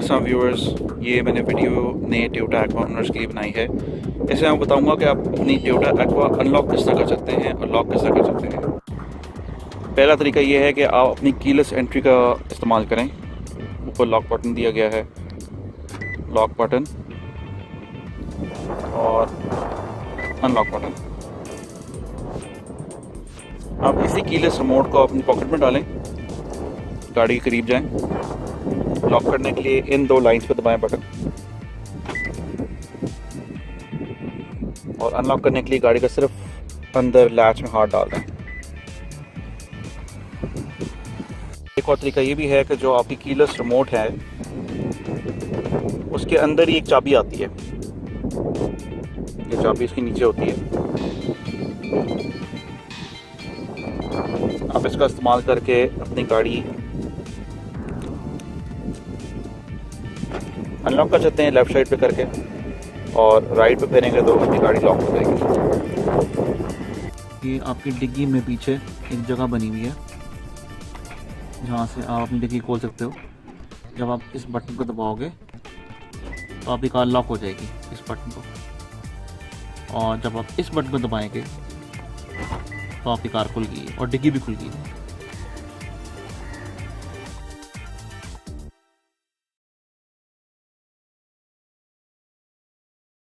अस्सलाम व्यूअर्स, ये मैंने वीडियो नए टोयोटा एक्वा ओनर्स के लिए बनाई है। इसमें मैं बताऊंगा कि आप अपनी टोयोटा एक्वा अनलॉक किस तरह कर सकते हैं और लॉक किस तरह कर सकते हैं। पहला तरीका ये है कि आप अपनी कीलेस एंट्री का इस्तेमाल करें। ऊपर लॉक बटन दिया गया है, लॉक बटन और अनलॉक बटन। आप इसी कीलेस रिमोट को अपनी पॉकेट में डालें, गाड़ी के करीब जाएं। लॉक करने के लिए इन दो लाइंस पे दबाएं बटन, और अनलॉक करने के लिए गाड़ी का सिर्फ अंदर लैच में हाथ डाल दें। एक और तरीका ये भी है कि जो आपकी कीलेस रिमोट है उसके अंदर ही एक चाबी आती है। ये चाबी इसके नीचे होती है। आप इसका इस्तेमाल करके अपनी गाड़ी अनलॉक कर सकते हैं लेफ़्ट साइड पे करके, और राइट पे फेरेंगे तो अपनी गाड़ी लॉक हो जाएगी। ये आपकी डिग्गी में पीछे एक जगह बनी हुई है जहाँ से आप अपनी डिग्गी खोल सकते हो। जब आप इस बटन को दबाओगे तो आपकी कार लॉक हो जाएगी इस बटन को, और जब आप इस बटन को दबाएंगे तो आपकी कार खुल गई और डिग्गी भी खुल गई।